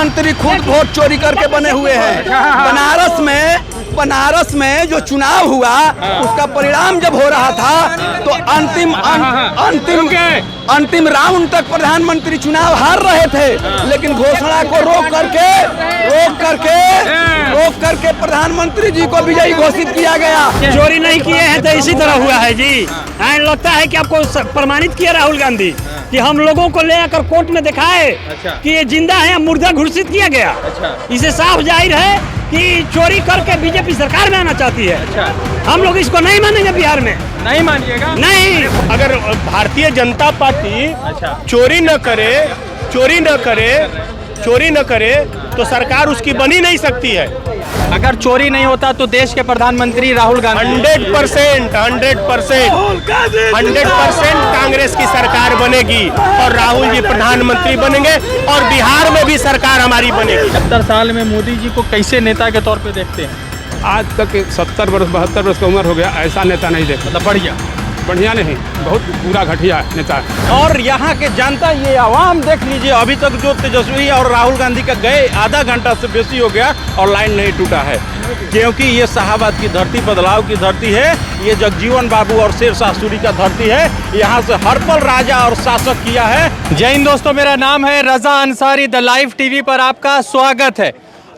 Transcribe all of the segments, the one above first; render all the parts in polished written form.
प्रधानमंत्री खुद वोट चोरी करके बने हुए हैं। बनारस में जो चुनाव हुआ उसका परिणाम जब हो रहा था तो अंतिम राउंड तक प्रधानमंत्री चुनाव हार रहे थे, लेकिन घोषणा को रोक करके प्रधानमंत्री जी को विजयी घोषित किया गया। चोरी नहीं किए हैं तो इसी तरह हुआ है जी। लगता है कि आपको प्रमाणित किया राहुल गांधी कि हम लोगों को ले आकर कोर्ट में दिखाए कि ये जिंदा है या मुर्दा घोषित किया गया। इसे साफ जाहिर है कि चोरी करके बीजेपी सरकार में आना चाहती है। हम लोग इसको नहीं मानेंगे, बिहार में नहीं मानिएगा। नहीं, अगर भारतीय जनता पार्टी चोरी न करे तो सरकार उसकी बन ही नहीं सकती है। अगर चोरी नहीं होता तो देश के प्रधानमंत्री राहुल गांधी 100% कांग्रेस की सरकार बनेगी और राहुल जी प्रधानमंत्री बनेंगे और बिहार में भी सरकार हमारी बनेगी। 70 साल में मोदी जी को कैसे नेता के तौर पे देखते हैं? आज तक 70 वर्ष 72 वर्ष की उम्र हो गया, ऐसा नेता नहीं देखा। मतलब बढ़िया नहीं, बहुत पूरा घटिया नेता। और यहाँ के जनता, ये आवाम देख लीजिए, अभी तक जो तेजस्वी और राहुल गांधी का गए आधा घंटा से बेसी हो गया और लाइन नहीं टूटा है, क्योंकि ये शाहबाद की धरती बदलाव की धरती है। ये जगजीवन बाबू और शेरशाह सूरी का धरती है। यहाँ से हर पल राजा और शासक किया है। जय हिंद दोस्तों, मेरा नाम है रजा अंसारी। द लाइव टीवी पर आपका स्वागत है।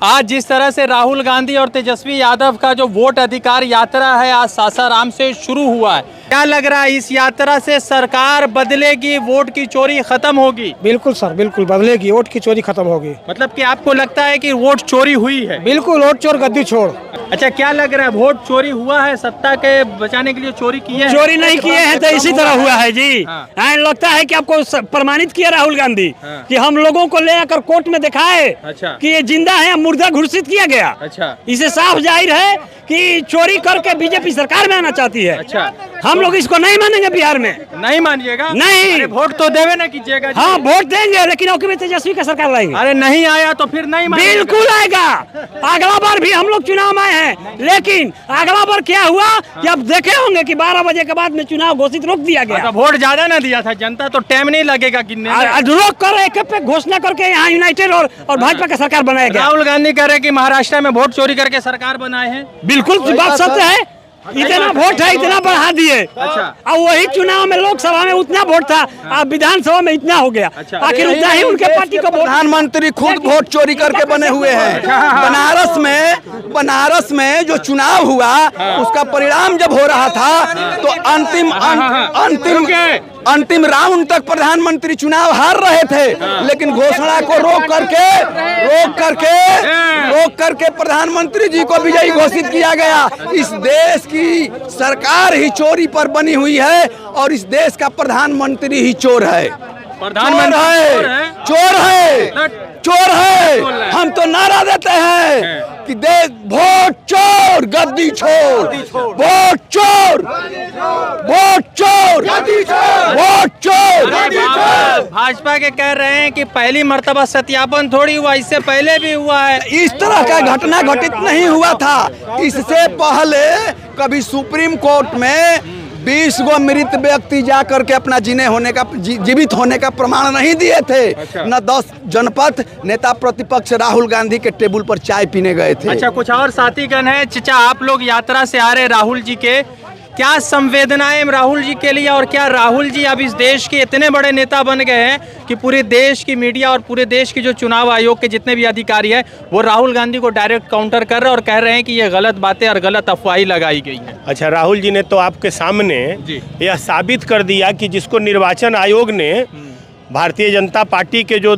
आज जिस तरह से राहुल गांधी और तेजस्वी यादव का जो वोट अधिकार यात्रा है आज सासाराम से शुरू हुआ है, क्या लग रहा है इस यात्रा से सरकार बदलेगी, वोट की चोरी खत्म होगी? बिल्कुल सर, बिल्कुल बदलेगी, वोट की चोरी खत्म होगी। मतलब कि आपको लगता है कि वोट चोरी हुई है? बिल्कुल, वोट चोर गद्दी छोड़। अच्छा, क्या लग रहा है वोट चोरी हुआ है? सत्ता के बचाने के लिए चोरी की है? चोरी नहीं किए हैं तो इसी तरह हुआ है जी। लगता है कि आपको प्रमाणित किया राहुल गांधी कि हम लोगों को ले आकर कोर्ट में दिखाए कि ये जिंदा है या मुर्दा घोषित किया गया। इसे साफ जाहिर है कि चोरी करके बीजेपी सरकार में आना चाहती है। हम लोग इसको नहीं मानेंगे, बिहार में नहीं मानिएगा। नहीं, वोट तो देवे ना कीजिएगा। हाँ, वोट देंगे, लेकिन ओके तेजस्वी का सरकार लाएंगे। अरे नहीं आया तो फिर नहीं मानेंगे। बिल्कुल आएगा। अगला बार भी हम लोग चुनाव में आए हैं, लेकिन अगला बार क्या हुआ कि आप देखे होंगे कि 12 बजे के बाद में चुनाव घोषित रोक दिया गया। वोट ज्यादा ना दिया था जनता, तो टाइम नहीं लगेगा गिनने। रोक कर एक पे घोषणा करके यहाँ यूनाइटेड और भाजपा का सरकार बनाया गया। राहुल गांधी कह रहे कि महाराष्ट्र में वोट चोरी करके सरकार बनाए हैं। बिल्कुल बात सत्य है। इतना वोट है, इतना बढ़ा दिए। और वही चुनाव में लोकसभा में उतना वोट था, अब विधानसभा में इतना हो गया। आखिर उतना ही उनके पार्टी को प्रधानमंत्री खुद वोट चोरी करके बने हुए हैं। बनारस में जो चुनाव हुआ उसका परिणाम जब हो रहा था तो अंतिम राउंड तक प्रधानमंत्री चुनाव हार रहे थे, लेकिन घोषणा को रोक करके प्रधानमंत्री जी को विजयी घोषित किया गया। इस देश की सरकार ही चोरी पर बनी हुई है और इस देश का प्रधानमंत्री ही चोर है। चोर है। हम तो नारा देते हैं कि देश वोट चोर गद्दी छोड़, वोट चोर, वोट चोर, वोट चोर। भाजपा के कह रहे हैं कि पहली मर्तबा सत्यापन थोड़ी हुआ, इससे पहले भी हुआ है। इस तरह का घटना घटित नहीं हुआ था। इससे पहले कभी सुप्रीम कोर्ट में 20 गो मृत व्यक्ति जाकर के अपना जीवित होने का प्रमाण नहीं दिए थे। न 10 जनपद नेता प्रतिपक्ष राहुल गांधी के टेबल पर चाय पीने गए थे। अच्छा, कुछ और साथीगण है। चचा, आप लोग यात्रा से आ रहे राहुल जी के, क्या संवेदनाएं राहुल जी के लिए, और क्या राहुल जी अब इस देश के इतने बड़े नेता बन गए हैं कि पूरे देश की मीडिया और पूरे देश की जो चुनाव आयोग के जितने भी अधिकारी हैं वो राहुल गांधी को डायरेक्ट काउंटर कर रहे हैं और कह रहे हैं कि ये गलत बातें और गलत अफवाही लगाई गई हैं? अच्छा, राहुल जी ने तो आपके सामने यह साबित कर दिया कि जिसको निर्वाचन आयोग ने भारतीय जनता पार्टी के जो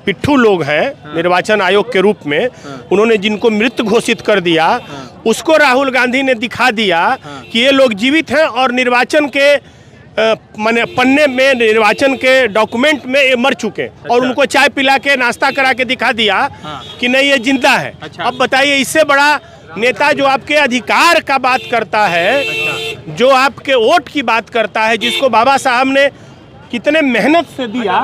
पिट्ठू लोग हैं निर्वाचन आयोग के रूप में, उन्होंने जिनको मृत घोषित कर दिया, उसको राहुल गांधी ने दिखा दिया कि ये लोग जीवित हैं और निर्वाचन के माने पन्ने में, निर्वाचन के डॉक्यूमेंट में ये मर चुके। और उनको चाय पिला के नाश्ता करा के दिखा दिया कि नहीं ये जिंदा है। अब बताइए, इससे बड़ा नेता जो आपके अधिकार का बात करता है, जो आपके वोट की बात करता है, जिसको बाबा साहब ने कितने मेहनत से दिया,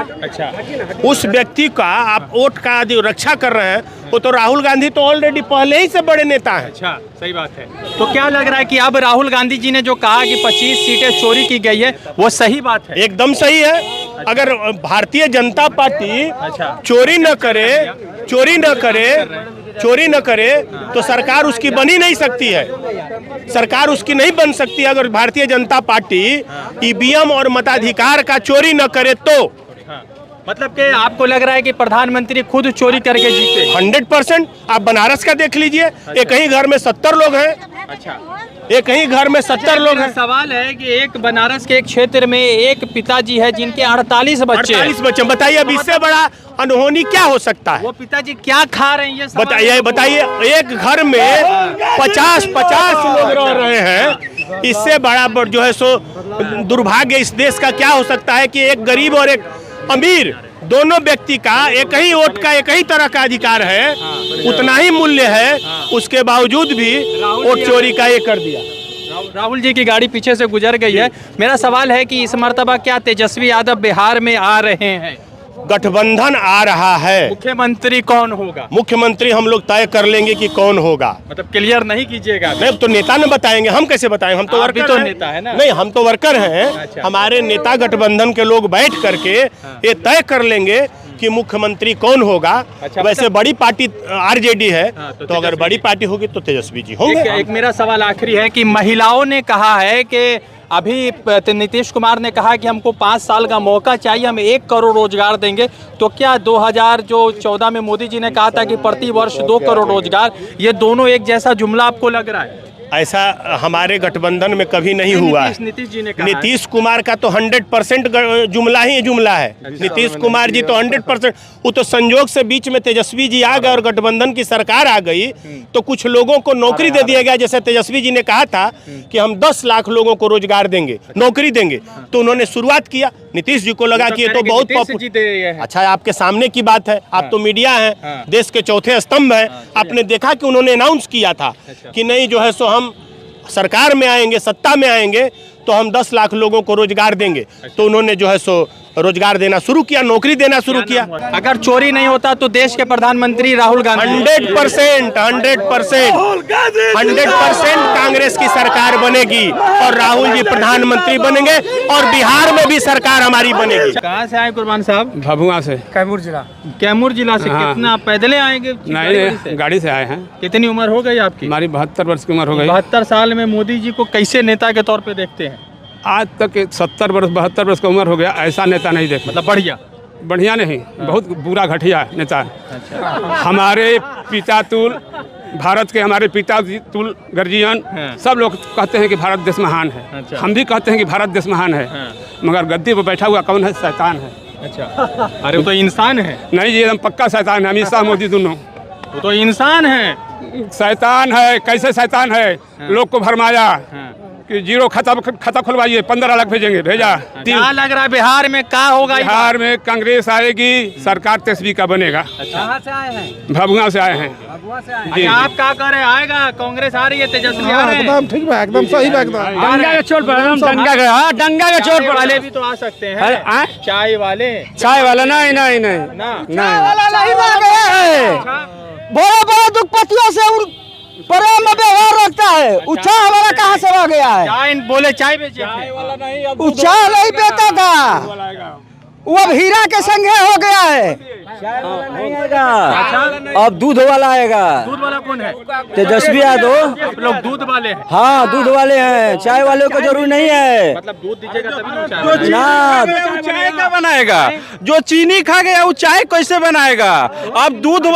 उस व्यक्ति का आप वोट का रक्षा कर रहे हैं, वो तो राहुल गांधी तो ऑलरेडी पहले ही से बड़े नेता हैं। अच्छा, सही बात है। तो क्या लग रहा है कि अब राहुल गांधी जी ने जो कहा कि 25 सीटें चोरी की गई है, वो सही बात है? एकदम सही है। अगर भारतीय जनता पार्टी चोरी न करे चोरी न करे तो सरकार उसकी बन ही नहीं सकती है। सरकार उसकी नहीं बन सकती अगर भारतीय जनता पार्टी ईवीएम और मताधिकार का चोरी न करे तो। मतलब कि आपको लग रहा है कि प्रधानमंत्री खुद चोरी करके जीते? 100%। आप बनारस का देख लीजिए, एक ही घर में 70 लोग हैं। अच्छा, एक ही घर में 70 लोग हैं। सवाल है कि एक बनारस के एक क्षेत्र में एक पिताजी है जिनके 48 बच्चे 48 बच्चे, बताइए अब इससे बड़ा अनहोनी क्या हो सकता है? वो पिताजी क्या खा रहे हैं ये बताइए एक घर में 50 लोग रह रहे हैं, इससे बड़ा जो है सो दुर्भाग्य इस देश का क्या हो सकता है कि एक गरीब और एक अमीर दोनों व्यक्ति का एक ही वोट का एक ही तरह का अधिकार है, उतना ही मूल्य है, उसके बावजूद भी वोट चोरी का ये कर दिया। राहुल जी की गाड़ी पीछे से गुजर गई है। मेरा सवाल है कि इस मर्तबा क्या तेजस्वी यादव बिहार में आ रहे हैं? गठबंधन आ रहा है। मुख्यमंत्री कौन होगा? मुख्यमंत्री हम लोग तय कर लेंगे कि कौन होगा। मतलब क्लियर नहीं कीजिएगा? नहीं तो नेता ने बताएंगे, हम कैसे बताएंगे? हम तो वर्कर तो हैं। नेता है ना? नहीं, हम तो वर्कर हैं। अच्छा। हमारे नेता गठबंधन के लोग बैठ करके ये तय कर लेंगे कि मुख्यमंत्री कौन होगा। अच्छा, वैसे बड़ी पार्टी आरजेडी है, तो तो अगर बड़ी पार्टी होगी तो तेजस्वी जी होंगे। एक मेरा सवाल आखिरी है कि महिलाओं ने कहा है कि अभी नीतीश कुमार ने कहा कि हमको 5 साल का मौका चाहिए, हम 1 करोड़ रोजगार देंगे। तो क्या 2014 में मोदी जी ने कहा था कि प्रति वर्ष 2 करोड़ रोजगार, ये दोनों एक जैसा जुमला आपको लग रहा है? ऐसा हमारे गठबंधन में कभी नहीं हुआ है। नीतीश जी ने कहा नीतीश कुमार का तो 100% जुमला ही जुमला है। नीतीश कुमार जी तो 100%, वो तो संजोग से बीच में तेजस्वी जी आ गए और गठबंधन की सरकार आ गई तो कुछ लोगों को नौकरी दे दिया गया। जैसे तेजस्वी जी ने कहा था कि हम 10 लाख लोगों को रोजगार देंगे, नौकरी देंगे, तो उन्होंने शुरुआत किया। नीतीश जी को लगा कि ये तो बहुत अच्छा, आपके सामने की बात है, आप तो मीडिया हैं, देश के चौथे स्तंभ हैं। आपने देखा कि उन्होंने अनाउंस किया था कि नहीं जो है सो हम सरकार में आएंगे, सत्ता में आएंगे तो हम 10 लाख लोगों को रोजगार देंगे। तो उन्होंने जो है सो रोजगार देना शुरू किया, नौकरी देना शुरू किया। अगर चोरी नहीं होता तो देश के प्रधानमंत्री राहुल गांधी 100% कांग्रेस की सरकार बनेगी और राहुल जी प्रधानमंत्री बनेंगे और बिहार में भी सरकार हमारी बनेगी। कहाँ से आए कुर्बान साहब? भभुआ से। कैमूर जिला। कैमूर जिला से। हाँ। कितना पैदल आएंगे? नहीं, गाड़ी से आए हैं। कितनी उम्र हो गई आपकी? हमारी 72 वर्ष की उम्र हो गई। 72 साल में मोदी जी को कैसे नेता के तौर पे देखते हैं? आज तक 70 वर्ष 72 वर्ष की उम्र हो गया, ऐसा नेता नहीं देखा। मतलब बढ़िया नहीं, बहुत बुरा घटिया नेता। हमारे पिता तुल भारत के, हमारे पिता तुल गर्जियन सब लोग कहते हैं कि भारत देश महान है। हम भी कहते हैं कि भारत देश महान है, मगर गद्दी पर बैठा हुआ कौन है? शैतान है। अच्छा, अरे वो तो इंसान है। नहीं जी, एकदम पक्का शैतान है। अमित शाह मोदी दोनों वो तो इंसान है। शैतान है। कैसे शैतान है? लोग को भरमाया कि 0 खाता खुलवाइए, 15 लाख भेजेंगे, भेजा। क्या लग रहा है बिहार में क्या होगा? बिहार में कांग्रेस आएगी, सरकार तेजस्वी का बनेगा। कहाँ से आए हैं? भभुआ से आए हैं। जी। आप क्या कर रहे हैं? आएगा कांग्रेस आ रही है, तेजस्वी आ रहे हैं। एकदम ठीक है, एकदम सही है, एकदम डंगा के चोट पर, डंगा के चोट चाय पर वाले भी तो आ सकते हैं। चाय वाले? चाय वाला नहीं नहीं नहीं ना वाला नहीं मार गया है। बड़ा बड़ा दुखपतियों से प्रेम में व्यवहार रखता है। उच्छा हमारा कहाँ से रह गया है? चाय बोले चाय बेचे। उच्छा नहीं बेचा था, वो अब हीरा के संगे हो गया है। चाय वाला नहीं आएगा, अब दूध वाला आएगा। दूध वाला कौन है? तेजस्वी यादव। आप लोग दूध वाले हैं? हाँ, दूध वाले हैं, चाय वाले को जरूरी नहीं है। मतलब दूध दीजिएगा तभी ना चाय ना, चाय का बनाएगा? जो चीनी खा गया वो चाय कैसे बनाएगा? अब दूध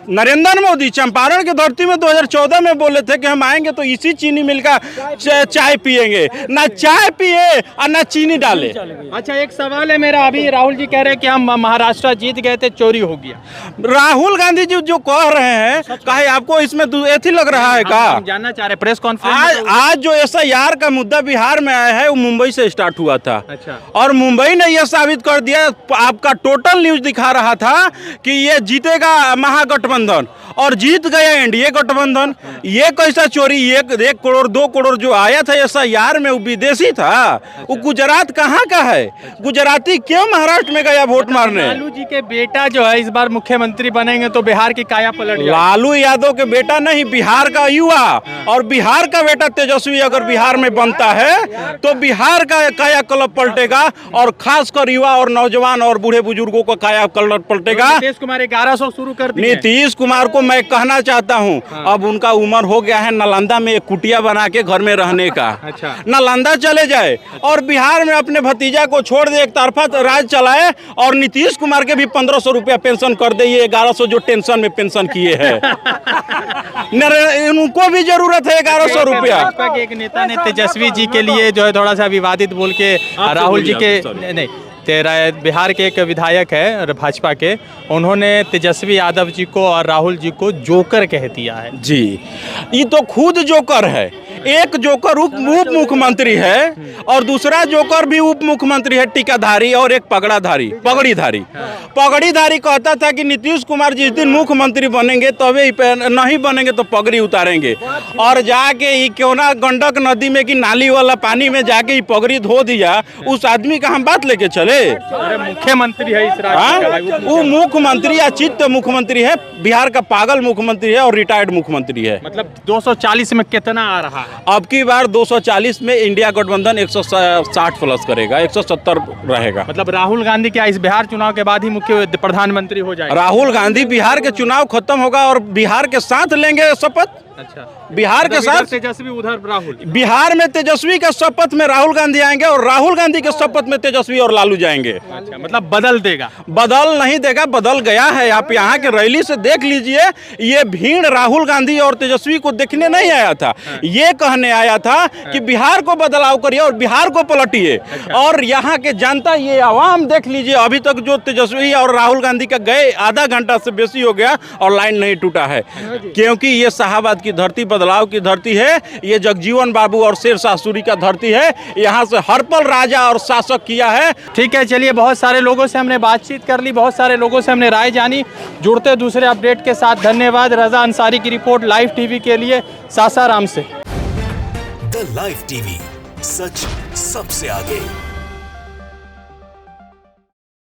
नरेंद्र मोदी चंपारण की धरती में 2014 में बोले थे कि हम आएंगे तो इसी चीनी मिल का चाय पिएंगे। ना चाय पिए और ना चीनी डाले। अच्छा, एक सवाल है मेरा। अभी राहुल जी कह रहे हैं कि हम महाराष्ट्र जीत गए थे, चोरी हो गया। राहुल गांधी जी जो कह रहे हैं, कहे आपको इसमें ऐसी लग रहा है का? हम जानना चाह रहे, प्रेस कॉन्फ्रेंस। आज जो SIR का मुद्दा बिहार में आया है वो मुंबई से स्टार्ट हुआ था। अच्छा। और मुंबई ने यह साबित कर दिया, आपका टोटल न्यूज दिखा रहा था कि ये जीतेगा महागठबंधन गठबंधन और जीत गया एनडीए गठबंधन। ये कैसा चोरी, 1 करोड़ 2 करोड़ जो आया था SIR में वो विदेशी था, वो गुजरात कहाँ का है? गुजराती क्यों महाराष्ट्र में गया वोट मारने? लालू जी के बेटा जो है इस बार मुख्यमंत्री बनेंगे तो बिहार की काया पलट जाएगी। लालू यादव के बेटा नहीं, बिहार का युवा और बिहार का बेटा तेजस्वी अगर बिहार में बनता है तो बिहार का काया कलप पलटेगा और खासकर युवा और नौजवान और बूढ़े बुजुर्गों का काया कलप पलटेगा। नीतीश कुमार 1100 शुरू कर दिए। नीतीश कुमार को मैं कहना चाहता हूं, अब उनका उम्र हो गया है नालंदा में एक कुटिया बना के घर में रहने का। अच्छा। नालंदा चले जाए और बिहार में अपने भतीजा को छोड़ दे, एक तरफा राज चलाए और नीतीश कुमार के भी 1500 रुपया पेंशन कर दे, ये 1100 जो टेंशन में पेंशन किए हैं उनको भी जरूरत है 1100 रुपया। भाजपा के एक नेता ने तेजस्वी जी के लिए जो है थोड़ा सा विवादित बोल के राहुल जी के नहीं तेरा बिहार के एक विधायक है भाजपा के, उन्होंने तेजस्वी यादव जी को और राहुल जी को जोकर कह दिया है। जी, ये तो खुद जोकर है। एक जोकर उप मुख्यमंत्री है और दूसरा जोकर भी उप मुख्यमंत्री है, टीकाधारी और एक पगड़ीधारी कहता था कि नीतीश कुमार जिस दिन मुख्यमंत्री बनेंगे तभी नहीं बनेंगे तो पगड़ी उतारेंगे, और जाके ये क्यों ना गंडक नदी में कि नाली वाला पानी में जाके ये पगड़ी धो दिया। उस आदमी का हम बात लेके चले? मुख्यमंत्री है इस राज्य का, वो मुख्यमंत्री या चित्त मुख्यमंत्री है, बिहार का पागल मुख्यमंत्री है और रिटायर्ड मुख्यमंत्री है। मतलब 240 में कितना आ रहा है? अब की बार 240 में इंडिया गठबंधन 160 प्लस करेगा, 170 रहेगा। मतलब राहुल गांधी क्या इस बिहार चुनाव के बाद ही मुख्य प्रधानमंत्री हो जाएगा? राहुल गांधी बिहार के चुनाव खत्म होगा और बिहार के साथ लेंगे शपथ। अच्छा, बिहार के साथ तेजस्वी, उधर राहुल। बिहार में तेजस्वी के शपथ में राहुल गांधी आएंगे और राहुल गांधी के शपथ में तेजस्वी और लालू जाएंगे। अच्छा, मतलब बदल देगा? बदल नहीं देगा, बदल गया है। आप यहाँ के रैली से देख लीजिए, ये भीड़ राहुल गांधी और तेजस्वी को देखने नहीं आया था, ये कहने आया था कि बिहार को बदलाव करिए और बिहार को पलटिए। और यहाँ के जनता, ये आवाम देख लीजिए, अभी तक जो तेजस्वी और राहुल गांधी का गए आधा घंटा से बेसी हो गया और लाइन नहीं टूटा है, क्योंकि ये शाहाबाद की धरती बदलाव की धरती है, ये जगजीवन बाबू और शेरशाह सूरी का धरती है। यहाँ से हर पल राजा और शासक किया है। ठीक है, चलिए, बहुत सारे लोगों से हमने बातचीत कर ली, बहुत सारे लोगों से हमने राय जानी। जुड़ते दूसरे अपडेट के साथ। धन्यवाद। रजा अंसारी की रिपोर्ट लाइव टीवी के लिए सासाराम से। द लाइव टीवी, सच सबसे आगे।